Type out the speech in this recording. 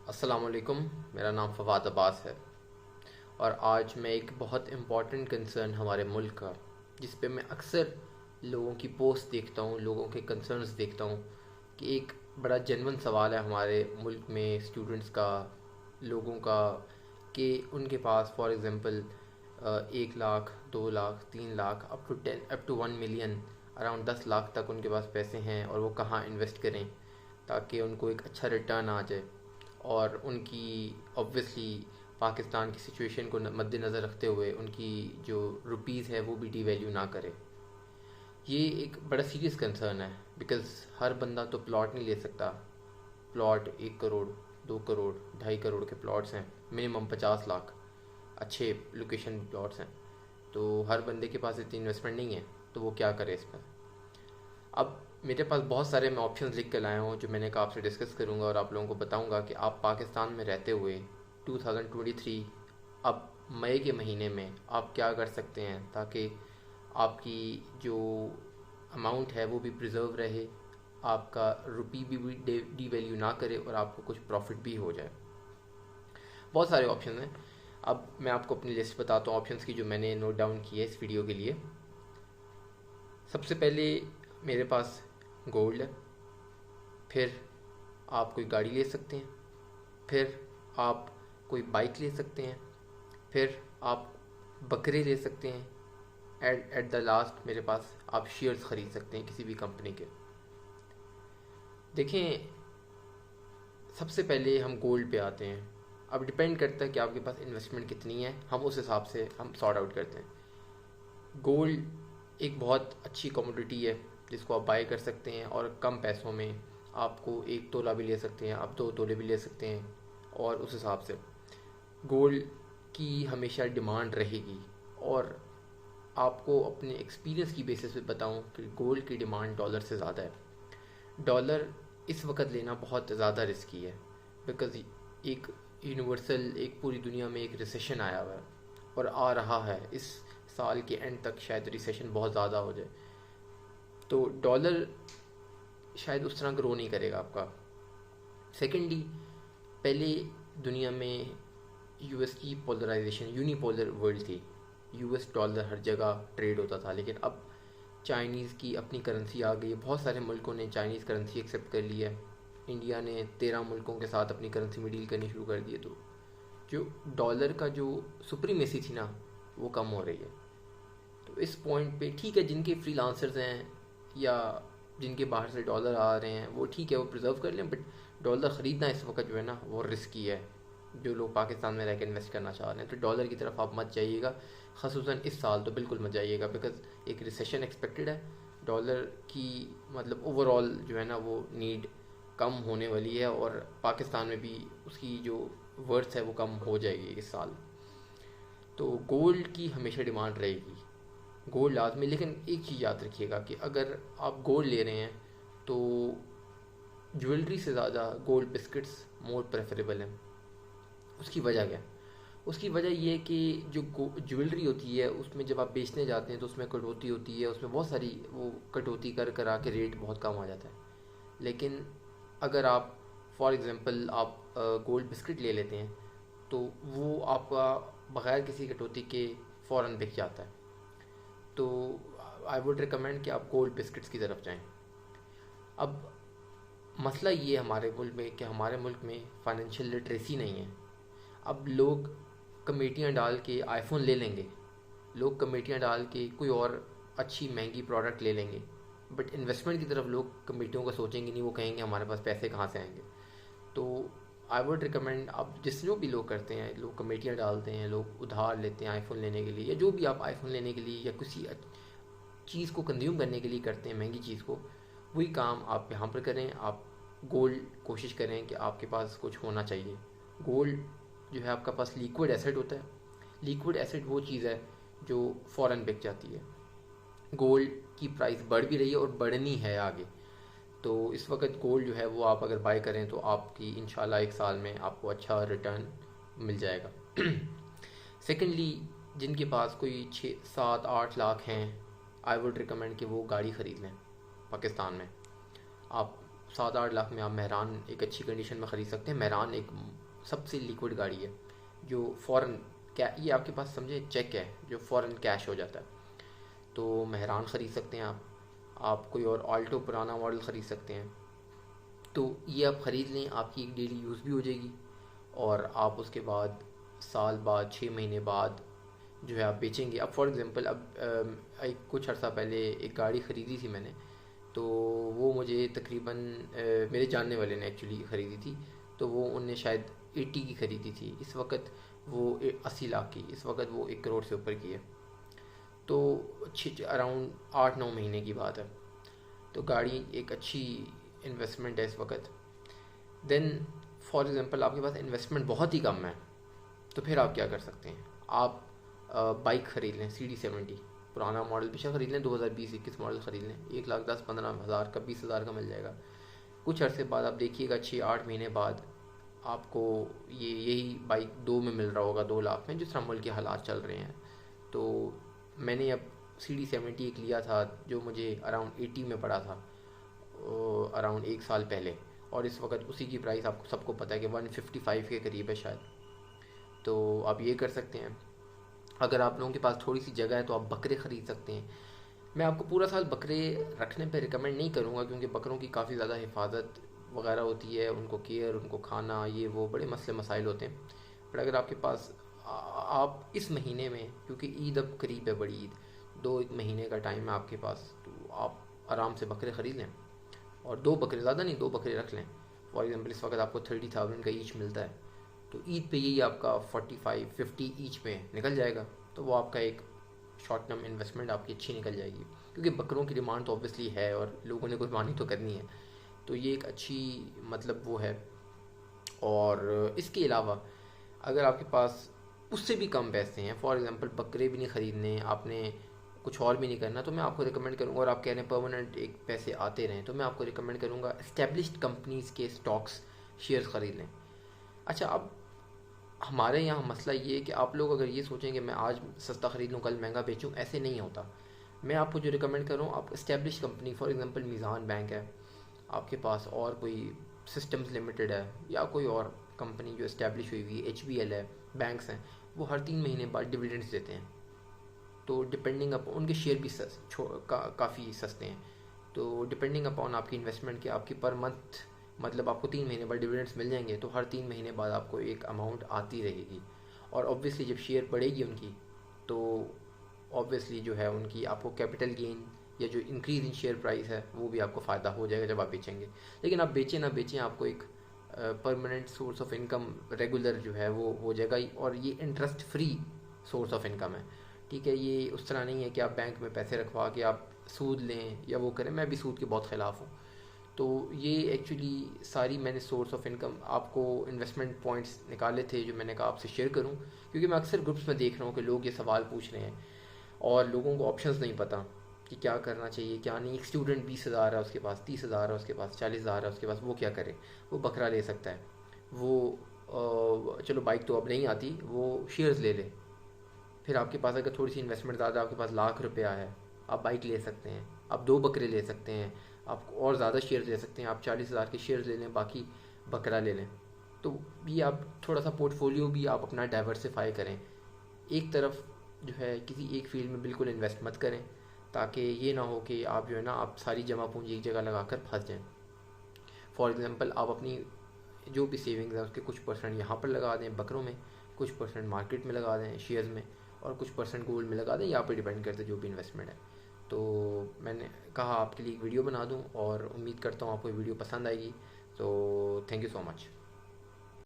अस्सलाम वालेकुम। मेरा नाम फ़वाद अब्बास है और आज मैं एक बहुत इम्पॉर्टेंट कंसर्न हमारे मुल्क का, जिस पे मैं अक्सर लोगों की पोस्ट देखता हूँ, लोगों के कंसर्न्स देखता हूँ कि एक बड़ा जेन्युइन सवाल है हमारे मुल्क में स्टूडेंट्स का, लोगों का, कि उनके पास for example 1 lakh, 2 lakh, 3 lakh, up to 1 million, around 10 lakh तक उनके पास पैसे हैं और वो कहाँ इन्वेस्ट करें ताकि उनको एक अच्छा रिटर्न आ जाए और उनकी ऑब्वियसली पाकिस्तान की सिचुएशन को मद्देनज़र रखते हुए उनकी जो रुपीज़ है वो भी डीवैल्यू ना करे। ये एक बड़ा सीरियस कंसर्न है बिकॉज़ हर बंदा तो प्लॉट नहीं ले सकता। प्लॉट 1 करोड़, 2 करोड़, 2.5 करोड़ के प्लॉट्स हैं, मिनिमम 50 लाख अच्छे लोकेशन प्लॉट्स हैं। तो हर बंदे के पास इतनी इन्वेस्टमेंट नहीं है, तो वो क्या करे इस पर। अब मेरे पास बहुत सारे मैं ऑप्शंस लिख कर लाया हूँ जो मैंने कहा आपसे डिस्कस करूँगा और आप लोगों को बताऊँगा कि आप पाकिस्तान में रहते हुए 2023 अब मई के महीने में आप क्या कर सकते हैं ताकि आपकी जो अमाउंट है वो भी प्रिजर्व रहे, आपका रुपी भी डी वैल्यू ना करे और आपको कुछ प्रॉफिट भी हो जाए। बहुत सारे ऑप्शन हैं। अब मैं आपको अपनी लिस्ट बताता हूँ ऑप्शंस की जो मैंने नोट डाउन की है इस वीडियो के लिए। सबसे पहले मेरे पास गोल्ड है, फिर आप कोई गाड़ी ले सकते हैं, फिर आप कोई बाइक ले सकते हैं, फिर आप बकरे ले सकते हैं, एट द लास्ट मेरे पास आप शेयर्स ख़रीद सकते हैं किसी भी कंपनी के। देखें, सबसे पहले हम गोल्ड पे आते हैं। अब डिपेंड करता है कि आपके पास इन्वेस्टमेंट कितनी है, हम उस हिसाब से हम सॉर्ट आउट करते हैं। गोल्ड एक बहुत अच्छी कमोडिटी है जिसको आप बाय कर सकते हैं और कम पैसों में आपको 1 तोला भी ले सकते हैं, आप 2 तोले भी ले सकते हैं। और उस हिसाब से गोल्ड की हमेशा डिमांड रहेगी। और आपको अपने एक्सपीरियंस की बेसिस पे बताऊं कि गोल्ड की डिमांड डॉलर से ज़्यादा है। डॉलर इस वक्त लेना बहुत ज़्यादा रिस्की है बिकॉज़ एक यूनिवर्सल, एक पूरी दुनिया में एक रिसेशन आया हुआ है और आ रहा है। इस साल के एंड तक शायद रिसेशन बहुत ज़्यादा हो जाए, तो डॉलर शायद उस तरह ग्रो नहीं करेगा आपका। सेकेंडली, पहले दुनिया में यूएस की पोलराइजेशन, यूनिपोलर वर्ल्ड थी। यूएस डॉलर हर जगह ट्रेड होता था, लेकिन अब चाइनीज़ की अपनी करेंसी आ गई है। बहुत सारे मुल्कों ने चाइनीज़ करेंसी एक्सेप्ट कर ली है। इंडिया ने 13 मुल्कों के साथ अपनी करेंसी में डील करनी शुरू कर दी है। तो जो डॉलर का जो सुप्रीमेसी थी ना, वो कम हो रही है। तो इस पॉइंट पे ठीक है, जिनके फ्रीलांसर्स हैं या जिनके बाहर से डॉलर आ रहे हैं वो ठीक है, वो प्रिजर्व कर लें, बट डॉलर ख़रीदना इस वक्त जो है ना वो रिस्की है। जो लोग पाकिस्तान में रह कर इन्वेस्ट करना चाह रहे हैं तो डॉलर की तरफ आप मत जाइएगा, ख़ुसूसन इस साल तो बिल्कुल मत जाइएगा बिकॉज एक रिसेशन एक्सपेक्टेड है। डॉलर की मतलब ओवरऑल जो है ना वो नीड कम होने वाली है और पाकिस्तान में भी उसकी जो वर्थ है वो कम हो जाएगी इस साल। तो गोल्ड की हमेशा डिमांड रहेगी, गोल्ड लाजमी। लेकिन एक चीज़ याद रखिएगा कि अगर आप गोल्ड ले रहे हैं तो ज्वेलरी से ज़्यादा गोल्ड बिस्किट्स मोर प्रेफरेबल हैं। उसकी वजह क्या है? उसकी वजह ये है कि जो ज्वेलरी होती है उसमें जब आप बेचने जाते हैं तो उसमें कटौती होती है, उसमें बहुत सारी वो कटौती कर कर आके रेट बहुत कम आ जाता है। लेकिन अगर आप फॉर एग्ज़ाम्पल आप गोल्ड बिस्किट ले लेते हैं तो वो आपका बग़ैर किसी कटौती के फ़ौरन बिक जाता है। तो आई वुड रिकमेंड कि आप गोल्ड बिस्किट्स की तरफ जाएं। अब मसला ये है हमारे मुल्क में कि हमारे मुल्क में फाइनेंशियल लिटरेसी नहीं है। अब लोग कमेटियाँ डाल के आईफोन ले लेंगे, लोग कमेटियाँ डाल के कोई और अच्छी महंगी प्रोडक्ट ले लेंगे, बट इन्वेस्टमेंट की तरफ लोग कमेटियों को सोचेंगे नहीं। वो कहेंगे हमारे पास पैसे कहाँ से आएंगे। तो आई वुड रिकमेंड, आप जिस जो भी लोग करते हैं, लोग कमेटियाँ डालते हैं, लोग उधार लेते हैं आईफोन लेने के लिए, या जो भी आप आईफोन लेने के लिए या किसी चीज़ को कंज्यूम करने के लिए करते हैं, महंगी चीज़ को, वही काम आप यहाँ पर करें। आप गोल्ड कोशिश करें कि आपके पास कुछ होना चाहिए। गोल्ड जो है आपका पास लिक्विड एसेट होता है। लिक्विड एसेट वो चीज़ है जो फ़ौरन बिक जाती है। गोल्ड की प्राइस बढ़ भी रही है और बढ़नी है आगे। तो इस वक्त गोल्ड जो है वो आप अगर बाय करें तो आपकी इंशाल्लाह 1 साल में आपको अच्छा रिटर्न मिल जाएगा। सेकेंडली, जिनके पास कोई 6, 7, 8 लाख हैं, आई वुड रिकमेंड कि वो गाड़ी ख़रीद लें पाकिस्तान में। आप 7-8 लाख में आप मेहरान एक अच्छी कंडीशन में ख़रीद सकते हैं। मेहरान एक सबसे लिक्विड गाड़ी है जो फ़ौरन क्या, ये आपके पास समझे चेक है जो फ़ौरन कैश हो जाता है। तो मेहरान ख़रीद सकते हैं आप कोई और ऑल्टो पुराना मॉडल ख़रीद सकते हैं। तो ये आप ख़रीद लें, आपकी एक डेली यूज़ भी हो जाएगी और आप उसके बाद साल बाद 6 महीने बाद जो है आप बेचेंगे। अब फॉर एग्ज़ाम्पल एक कुछ अर्सा पहले एक गाड़ी ख़रीदी थी मैंने, तो वो मुझे तकरीबन मेरे जानने वाले ने एक्चुअली ख़रीदी थी। तो वो उनने शायद 80 की ख़रीदी थी। इस वक्त वो 80 लाख की, इस वक्त वो 1 करोड़ से ऊपर की है। तो अराउंड 8-9 महीने की बात है। तो गाड़ी एक अच्छी इन्वेस्टमेंट है इस वक्त। देन फॉर एग्ज़ाम्पल आपके पास इन्वेस्टमेंट बहुत ही कम है, तो फिर आप क्या कर सकते हैं, आप बाइक ख़रीद लें CD70 पुराना मॉडल पीछे ख़रीद लें, 2020-21 मॉडल ख़रीद लें। 1,10,15,000 का 20,000 का मिल जाएगा। कुछ अरसे बाद आप देखिएगा 6-8 महीने बाद आपको यही बाइक 2 में मिल रहा होगा, 2 लाख में, जिस तरह मुल्क के हालात चल रहे हैं। तो मैंने अब CD70 एक लिया था जो मुझे अराउंड 80 में पड़ा था अराउंड 1 साल पहले, और इस वक्त उसी की प्राइस आपको सबको पता है कि 155 के करीब है शायद। तो आप ये कर सकते हैं। अगर आप लोगों के पास थोड़ी सी जगह है तो आप बकरे ख़रीद सकते हैं। मैं आपको पूरा साल बकरे रखने पे रिकमेंड नहीं करूँगा क्योंकि बकरों की काफ़ी ज़्यादा हिफाजत वगैरह होती है, उनको केयर, उनको खाना, ये वो बड़े मसले मसाइल होते हैं। बट अगर आपके पास आप इस महीने में, क्योंकि ईद अब करीब है, बड़ी ईद, 2-1 महीने का टाइम है आपके पास, तो आप आराम से बकरे ख़रीद लें और 2 बकरे, ज़्यादा नहीं, 2 बकरे रख लें। फॉर एग्ज़ाम्पल इस वक्त आपको 30,000 का ईच मिलता है, तो ईद पे यही आपका 45-50 ईच पे निकल जाएगा। तो वो आपका एक शॉर्ट टर्म इन्वेस्टमेंट आपकी अच्छी निकल जाएगी, क्योंकि बकरों की डिमांड तो ऑब्वियसली है और लोगों ने कुर्बानी तो करनी है। तो ये एक अच्छी मतलब वो है। और इसके अलावा अगर आपके पास उससे भी कम पैसे हैं, फॉर एग्ज़ाम्पल बकरे भी नहीं ख़रीदने, आपने कुछ और भी नहीं करना, तो मैं आपको रिकमेंड करूँगा, और आप कह रहे हैं परमानेंट एक पैसे आते रहें, तो मैं आपको रिकमेंड करूँगा इस्टेब्लिश्ड कंपनीज़ के स्टॉक्स, शेयर्स ख़रीद लें। अच्छा, अब हमारे यहाँ मसला ये है कि आप लोग अगर ये सोचें कि मैं आज सस्ता ख़रीद लूँ कल महंगा बेचूँ, ऐसे नहीं होता। मैं आपको जो रिकमेंड कर रहा हूँ, आप establish company, for example Meezan bank है आपके पास, और कोई सिस्टम्स लिमिटेड है, या कोई और कंपनी जो इस्टेब्लिश हुई हुई है, HBL है, बैंक्स हैं, वो हर 3 महीने बाद डिविडेंड्स देते हैं। तो डिपेंडिंग अप उनके शेयर भी काफ़ी सस्ते हैं। तो डिपेंडिंग अपॉन आपकी इन्वेस्टमेंट के आपकी पर मंथ, मतलब आपको 3 महीने बाद डिविडेंड्स मिल जाएंगे, तो हर 3 महीने बाद आपको एक अमाउंट आती रहेगी। और ऑब्वियसली जब शेयर बढ़ेगी उनकी, तो ऑब्वियसली जो है उनकी आपको कैपिटल गेन या जो इंक्रीज इन शेयर प्राइस है वो भी आपको फ़ायदा हो जाएगा जब आप बेचेंगे। लेकिन आप बेचें ना बेचें, आपको एक permanent source of income regular जो है वो हो जाएगा, और ये interest free source of income है। ठीक है, ये उस तरह नहीं है कि आप बैंक में पैसे रखवा के आप सूद लें या वो करें। मैं भी सूद के बहुत ख़िलाफ़ हूँ। तो ये एक्चुअली सारी मैंने सोर्स ऑफ इनकम आपको इन्वेस्टमेंट पॉइंट्स निकाले थे जो मैंने कहा आपसे शेयर करूं, क्योंकि मैं अक्सर ग्रुप्स में देख रहा हूँ कि लोग ये सवाल पूछ रहे हैं और लोगों को ऑप्शंस नहीं पता कि क्या करना चाहिए क्या नहीं। एक स्टूडेंट 20,000 है उसके पास, 30,000 है उसके पास, 40,000 है उसके पास, वो क्या करे? वो बकरा ले सकता है, वो चलो बाइक तो अब नहीं आती, वो शेयर्स ले ले। फिर आपके पास अगर थोड़ी सी इन्वेस्टमेंट ज़्यादा, आपके पास ₹1,00,000 है, आप बाइक ले सकते हैं, आप 2 बकरे ले सकते हैं, आप और ज़्यादा शेयर ले सकते हैं, आप 40,000 के शेयर्स ले लें, बाकी बकरा ले लें। तो ये आप थोड़ा सा पोर्टफोलियो भी आप अपना डाइवर्सिफाई करें। एक तरफ जो है किसी एक फील्ड में बिल्कुल इन्वेस्ट मत करें, ताकि ये ना हो कि आप जो है ना आप सारी जमा पूंजी एक जगह लगा कर फंस जाएँ। फॉर एग्ज़ाम्पल आप अपनी जो भी सेविंग्स है उसके कुछ परसेंट यहाँ पर लगा दें बकरों में, कुछ परसेंट मार्केट में लगा दें शेयर्स में, और कुछ परसेंट गोल्ड में लगा दें, यहाँ पर डिपेंड करते जो भी इन्वेस्टमेंट है। तो मैंने कहा आपके लिए एक वीडियो बना दूं, और उम्मीद करता हूँ आपको वीडियो पसंद आएगी। तो थैंक यू सो मच।